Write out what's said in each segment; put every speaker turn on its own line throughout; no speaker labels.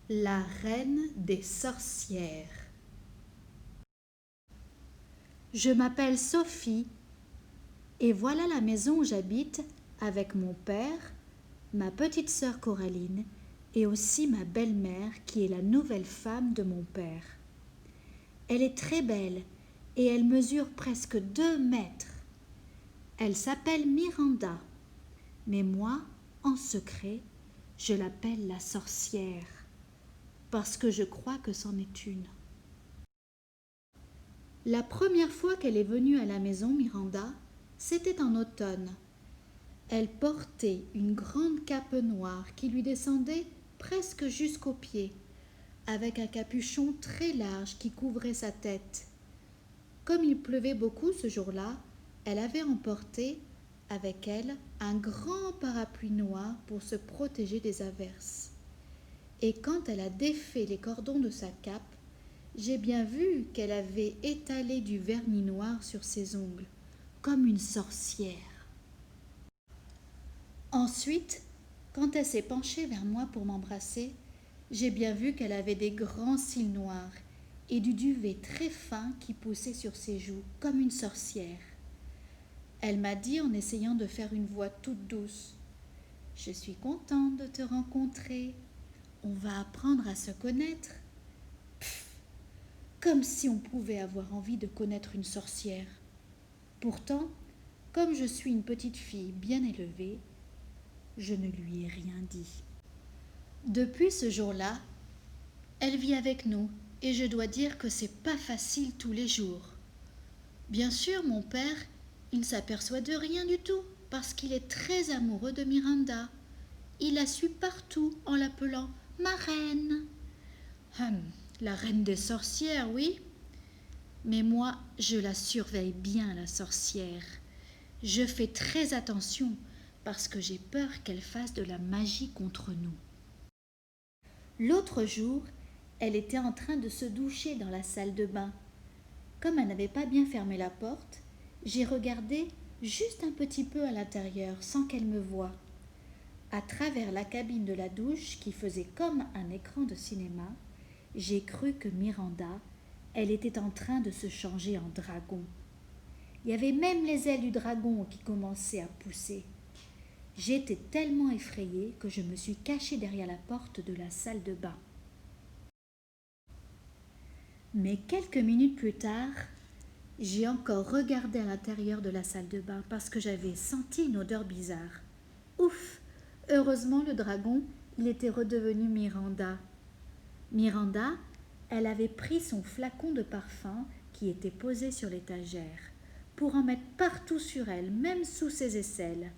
La reine des sorcières. Je m'appelle Sophie et voilà la maison où j'habite avec mon père, ma petite sœur Coraline et aussi ma belle-mère qui est la nouvelle femme de mon père. Elle est très belle et elle mesure presque 2 mètres. Elle s'appelle Miranda, mais moi, en secret, je l'appelle la sorcière parce que je crois que c'en est une. La première fois qu'elle est venue à la maison, Miranda, c'était en automne. Elle portait une grande cape noire qui lui descendait presque jusqu'aux pieds, avec un capuchon très large qui couvrait sa tête. Comme il pleuvait beaucoup ce jour-là, elle avait emporté avec elle un grand parapluie noir pour se protéger des averses. Et quand elle a défait les cordons de sa cape, j'ai bien vu qu'elle avait étalé du vernis noir sur ses ongles, comme une sorcière. Ensuite, quand elle s'est penchée vers moi pour m'embrasser, j'ai bien vu qu'elle avait des grands cils noirs et du duvet très fin qui poussait sur ses joues, comme une sorcière. Elle m'a dit en essayant de faire une voix toute douce: « Je suis contente de te rencontrer. On va apprendre à se connaître. » Comme si on pouvait avoir envie de connaître une sorcière. Pourtant, comme je suis une petite fille bien élevée, je ne lui ai rien dit. Depuis ce jour-là, elle vit avec nous et je dois dire que c'est pas facile tous les jours. Bien sûr, mon père, il ne s'aperçoit de rien du tout parce qu'il est très amoureux de Miranda. Il la suit partout en l'appelant ma reine. La reine des sorcières, oui. Mais moi, je la surveille bien, la sorcière. Je fais très attention parce que j'ai peur qu'elle fasse de la magie contre nous. L'autre jour, elle était en train de se doucher dans la salle de bain. Comme elle n'avait pas bien fermé la porte, j'ai regardé juste un petit peu à l'intérieur sans qu'elle me voie. À travers la cabine de la douche qui faisait comme un écran de cinéma, j'ai cru que Miranda, elle était en train de se changer en dragon. Il y avait même les ailes du dragon qui commençaient à pousser. J'étais tellement effrayée que je me suis cachée derrière la porte de la salle de bain. Mais quelques minutes plus tard, j'ai encore regardé à l'intérieur de la salle de bain parce que j'avais senti une odeur bizarre. Ouf! Heureusement, le dragon, il était redevenu Miranda. Miranda, elle avait pris son flacon de parfum qui était posé sur l'étagère pour en mettre partout sur elle, même sous ses aisselles.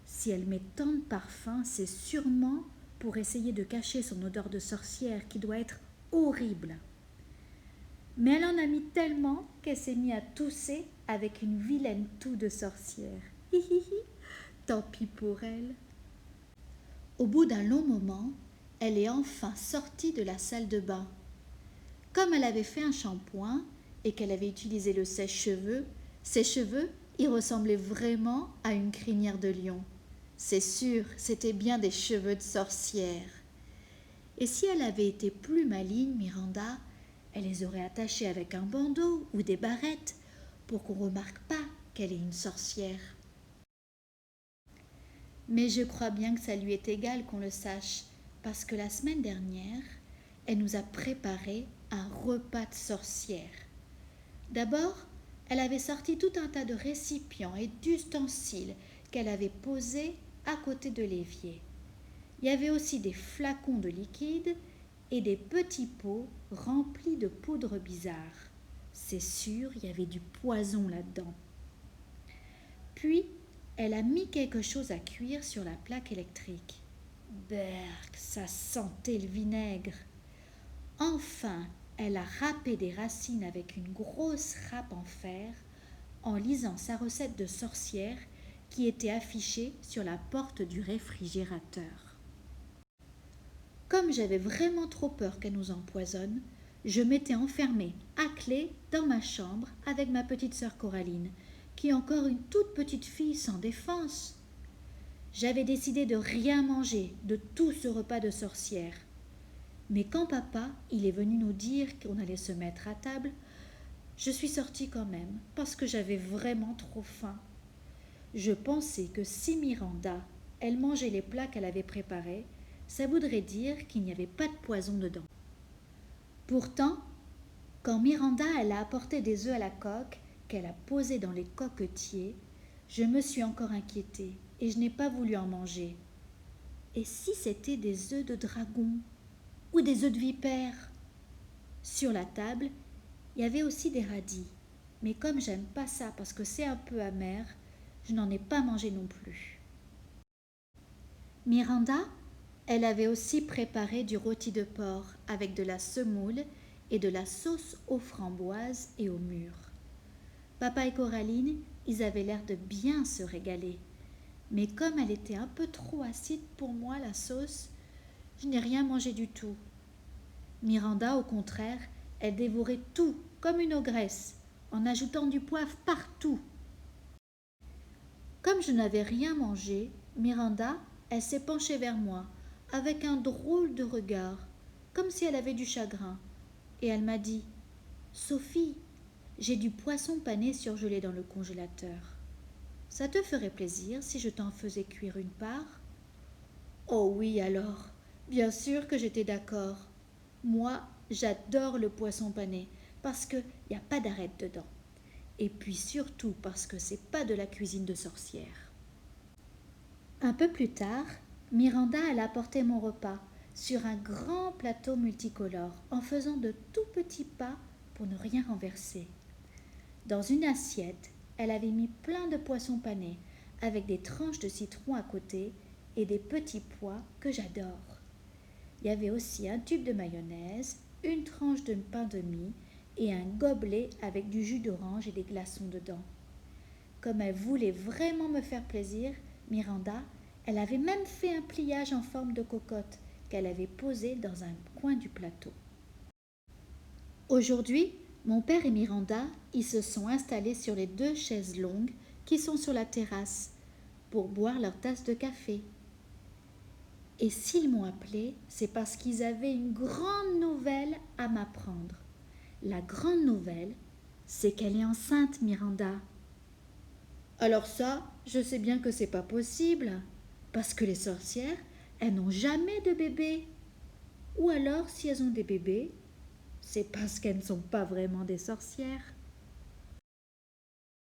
Si elle met tant de parfum, c'est sûrement pour essayer de cacher son odeur de sorcière qui doit être horrible. Mais elle en a mis tellement qu'elle s'est mise à tousser avec une vilaine toux de sorcière. Hihihi, tant pis pour elle. Au bout d'un long moment, elle est enfin sortie de la salle de bain. Comme elle avait fait un shampoing et qu'elle avait utilisé le sèche-cheveux, ses cheveux y ressemblaient vraiment à une crinière de lion. C'est sûr, c'était bien des cheveux de sorcière. Et si elle avait été plus maligne, Miranda, elle les aurait attachés avec un bandeau ou des barrettes pour qu'on ne remarque pas qu'elle est une sorcière. Mais je crois bien que ça lui est égal qu'on le sache, parce que la semaine dernière, elle nous a préparé un repas de sorcière. D'abord, elle avait sorti tout un tas de récipients et d'ustensiles qu'elle avait posés à côté de l'évier. Il y avait aussi des flacons de liquide et des petits pots remplis de poudre bizarre. C'est sûr, il y avait du poison là-dedans. Puis, elle a mis quelque chose à cuire sur la plaque électrique. Berk, ça sentait le vinaigre. Enfin, elle a râpé des racines avec une grosse râpe en fer en lisant sa recette de sorcière qui était affichée sur la porte du réfrigérateur. Comme j'avais vraiment trop peur qu'elle nous empoisonne, je m'étais enfermée à clé dans ma chambre avec ma petite sœur Coraline, qui est encore une toute petite fille sans défense. J'avais décidé de rien manger de tout ce repas de sorcière. Mais quand papa, il est venu nous dire qu'on allait se mettre à table, je suis sortie quand même, parce que j'avais vraiment trop faim. Je pensais que si Miranda, elle mangeait les plats qu'elle avait préparés, ça voudrait dire qu'il n'y avait pas de poison dedans. Pourtant, quand Miranda elle a apporté des œufs à la coque, qu'elle a posés dans les coquetiers, je me suis encore inquiétée et je n'ai pas voulu en manger. Et si c'était des œufs de dragon ou des œufs de vipère? Sur la table, il y avait aussi des radis, mais comme j'aime pas ça parce que c'est un peu amer, je n'en ai pas mangé non plus. Miranda, elle avait aussi préparé du rôti de porc avec de la semoule et de la sauce aux framboises et aux mûres. Papa et Coraline, ils avaient l'air de bien se régaler. Mais comme elle était un peu trop acide pour moi, la sauce, je n'ai rien mangé du tout. Miranda, au contraire, elle dévorait tout comme une ogresse, en ajoutant du poivre partout. Comme je n'avais rien mangé, Miranda, elle s'est penchée vers moi, avec un drôle de regard, comme si elle avait du chagrin, et elle m'a dit « Sophie, j'ai du poisson pané surgelé dans le congélateur. Ça te ferait plaisir si je t'en faisais cuire une part ?» Oh oui alors, bien sûr que j'étais d'accord. Moi, j'adore le poisson pané, parce qu'il n'y a pas d'arête dedans. Et puis surtout parce que c'est pas de la cuisine de sorcière. Un peu plus tard, Miranda elle a apporté mon repas sur un grand plateau multicolore en faisant de tout petits pas pour ne rien renverser. Dans une assiette, elle avait mis plein de poissons panés avec des tranches de citron à côté et des petits pois que j'adore. Il y avait aussi un tube de mayonnaise, une tranche de pain de mie et un gobelet avec du jus d'orange et des glaçons dedans. Comme elle voulait vraiment me faire plaisir, Miranda, elle avait même fait un pliage en forme de cocotte qu'elle avait posé dans un coin du plateau. Aujourd'hui, mon père et Miranda, ils se sont installés sur les 2 chaises longues qui sont sur la terrasse pour boire leur tasse de café. Et s'ils m'ont appelé, c'est parce qu'ils avaient une grande nouvelle à m'apprendre. La grande nouvelle, c'est qu'elle est enceinte, Miranda. Alors ça, je sais bien que c'est pas possible, parce que les sorcières, elles n'ont jamais de bébé. Ou alors, si elles ont des bébés, c'est parce qu'elles ne sont pas vraiment des sorcières.